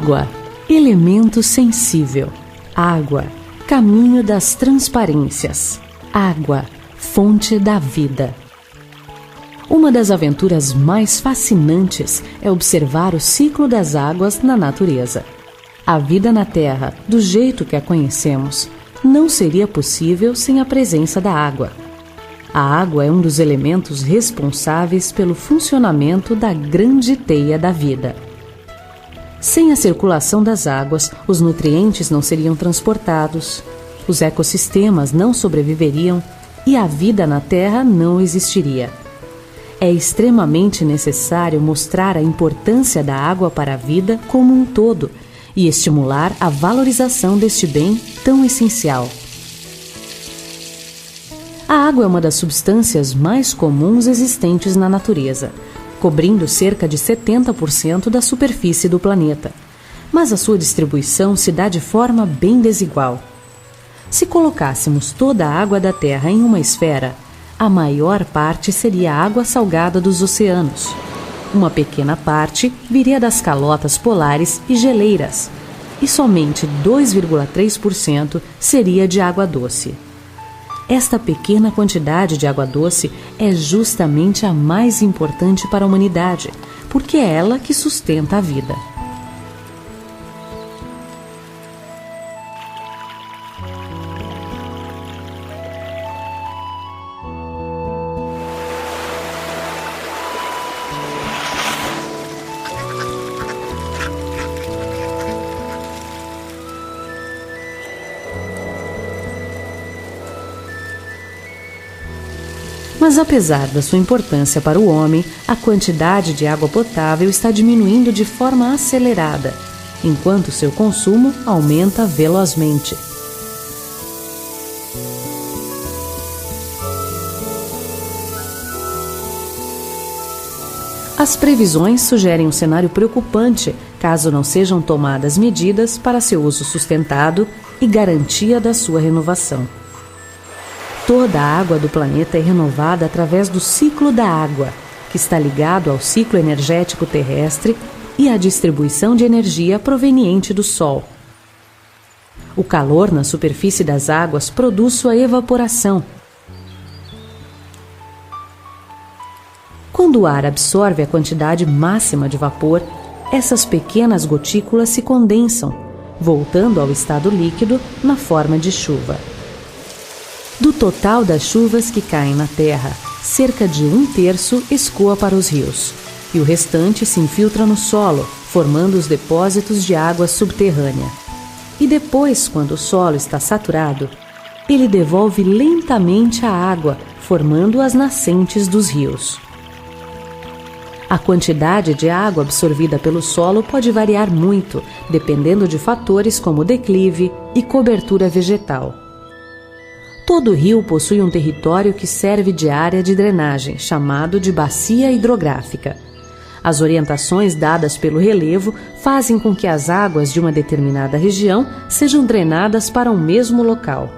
Água, elemento sensível. Água, caminho das transparências. Água, fonte da vida. Uma das aventuras mais fascinantes é observar o ciclo das águas na natureza. A vida na Terra, do jeito que a conhecemos, não seria possível sem a presença da água. A água é um dos elementos responsáveis pelo funcionamento da grande teia da vida. Sem a circulação das águas, os nutrientes não seriam transportados, os ecossistemas não sobreviveriam e a vida na Terra não existiria. É extremamente necessário mostrar a importância da água para a vida como um todo e estimular a valorização deste bem tão essencial. A água é uma das substâncias mais comuns existentes na natureza, cobrindo cerca de 70% da superfície do planeta. Mas a sua distribuição se dá de forma bem desigual. Se colocássemos toda a água da Terra em uma esfera, a maior parte seria a água salgada dos oceanos. Uma pequena parte viria das calotas polares e geleiras, e somente 2,3% seria de água doce. Esta pequena quantidade de água doce é justamente a mais importante para a humanidade, porque é ela que sustenta a vida. Mas apesar da sua importância para o homem, a quantidade de água potável está diminuindo de forma acelerada, enquanto seu consumo aumenta velozmente. As previsões sugerem um cenário preocupante caso não sejam tomadas medidas para seu uso sustentado e garantia da sua renovação. Toda a água do planeta é renovada através do ciclo da água, que está ligado ao ciclo energético terrestre e à distribuição de energia proveniente do Sol. O calor na superfície das águas produz sua evaporação. Quando o ar absorve a quantidade máxima de vapor, essas pequenas gotículas se condensam, voltando ao estado líquido na forma de chuva. Do total das chuvas que caem na Terra, cerca de 1/3 escoa para os rios, e o restante se infiltra no solo, formando os depósitos de água subterrânea. E depois, quando o solo está saturado, ele devolve lentamente a água, formando as nascentes dos rios. A quantidade de água absorvida pelo solo pode variar muito, dependendo de fatores como declive e cobertura vegetal. Todo rio possui um território que serve de área de drenagem, chamado de bacia hidrográfica. As orientações dadas pelo relevo fazem com que as águas de uma determinada região sejam drenadas para um mesmo local.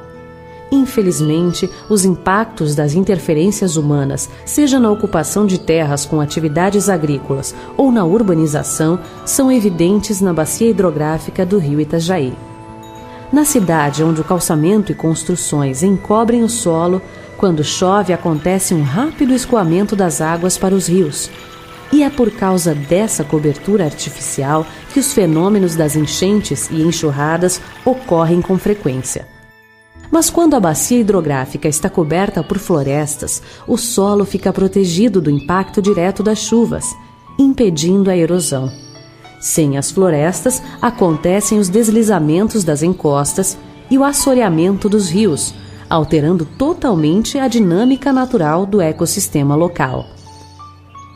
Infelizmente, os impactos das interferências humanas, seja na ocupação de terras com atividades agrícolas ou na urbanização, são evidentes na bacia hidrográfica do rio Itajaí. Na cidade onde o calçamento e construções encobrem o solo, quando chove acontece um rápido escoamento das águas para os rios. E é por causa dessa cobertura artificial que os fenômenos das enchentes e enxurradas ocorrem com frequência. Mas quando a bacia hidrográfica está coberta por florestas, o solo fica protegido do impacto direto das chuvas, impedindo a erosão. Sem as florestas, acontecem os deslizamentos das encostas e o assoreamento dos rios, alterando totalmente a dinâmica natural do ecossistema local.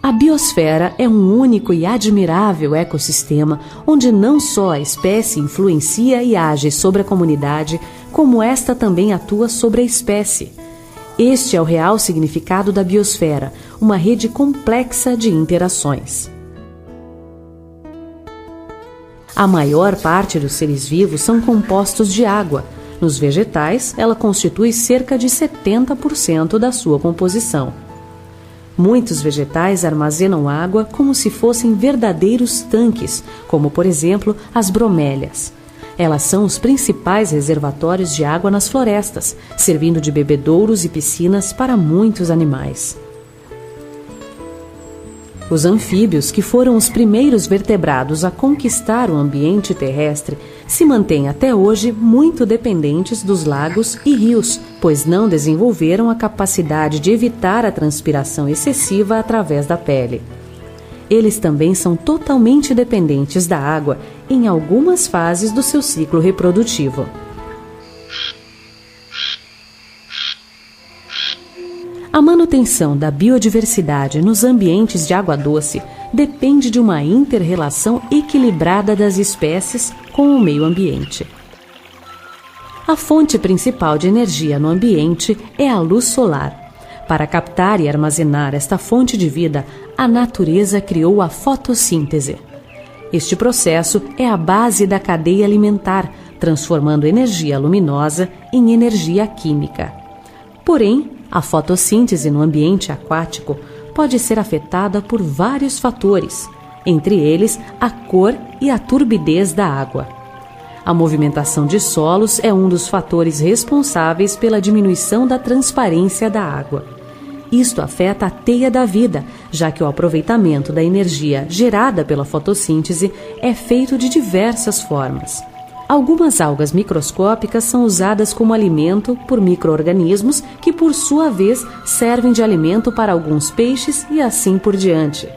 A biosfera é um único e admirável ecossistema onde não só a espécie influencia e age sobre a comunidade, como esta também atua sobre a espécie. Este é o real significado da biosfera, uma rede complexa de interações. A maior parte dos seres vivos são compostos de água. Nos vegetais, ela constitui cerca de 70% da sua composição. Muitos vegetais armazenam água como se fossem verdadeiros tanques, como, por exemplo, as bromélias. Elas são os principais reservatórios de água nas florestas, servindo de bebedouros e piscinas para muitos animais. Os anfíbios, que foram os primeiros vertebrados a conquistar o ambiente terrestre, se mantêm até hoje muito dependentes dos lagos e rios, pois não desenvolveram a capacidade de evitar a transpiração excessiva através da pele. Eles também são totalmente dependentes da água em algumas fases do seu ciclo reprodutivo. A manutenção da biodiversidade nos ambientes de água doce depende de uma inter-relação equilibrada das espécies com o meio ambiente. A fonte principal de energia no ambiente é a luz solar. Para captar e armazenar esta fonte de vida, a natureza criou a fotossíntese. Este processo é a base da cadeia alimentar, transformando energia luminosa em energia química. Porém, a fotossíntese no ambiente aquático pode ser afetada por vários fatores, entre eles a cor e a turbidez da água. A movimentação de solos é um dos fatores responsáveis pela diminuição da transparência da água. Isto afeta a teia da vida, já que o aproveitamento da energia gerada pela fotossíntese é feito de diversas formas. Algumas algas microscópicas são usadas como alimento por micro-organismos que, por sua vez, servem de alimento para alguns peixes e assim por diante.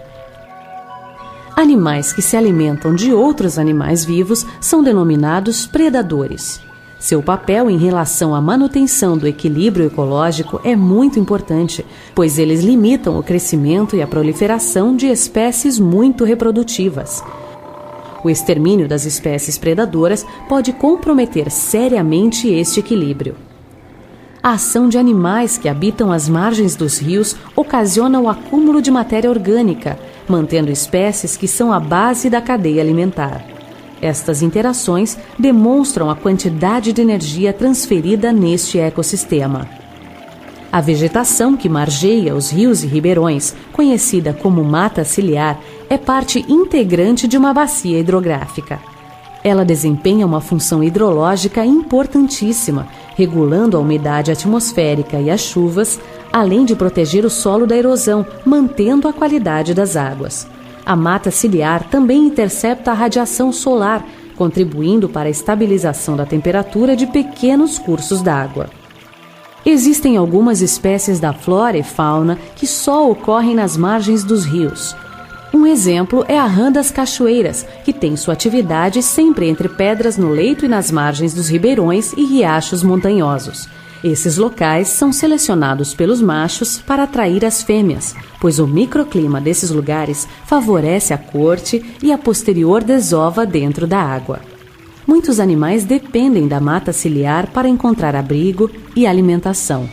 Animais que se alimentam de outros animais vivos são denominados predadores. Seu papel em relação à manutenção do equilíbrio ecológico é muito importante, pois eles limitam o crescimento e a proliferação de espécies muito reprodutivas. O extermínio das espécies predadoras pode comprometer seriamente este equilíbrio. A ação de animais que habitam as margens dos rios ocasiona o acúmulo de matéria orgânica, mantendo espécies que são a base da cadeia alimentar. Estas interações demonstram a quantidade de energia transferida neste ecossistema. A vegetação que margeia os rios e ribeirões, conhecida como mata ciliar, é parte integrante de uma bacia hidrográfica. Ela desempenha uma função hidrológica importantíssima, regulando a umidade atmosférica e as chuvas, além de proteger o solo da erosão, mantendo a qualidade das águas. A mata ciliar também intercepta a radiação solar, contribuindo para a estabilização da temperatura de pequenos cursos d'água. Existem algumas espécies da flora e fauna que só ocorrem nas margens dos rios. Um exemplo é a rã das cachoeiras, que tem sua atividade sempre entre pedras no leito e nas margens dos ribeirões e riachos montanhosos. Esses locais são selecionados pelos machos para atrair as fêmeas, pois o microclima desses lugares favorece a corte e a posterior desova dentro da água. Muitos animais dependem da mata ciliar para encontrar abrigo e alimentação.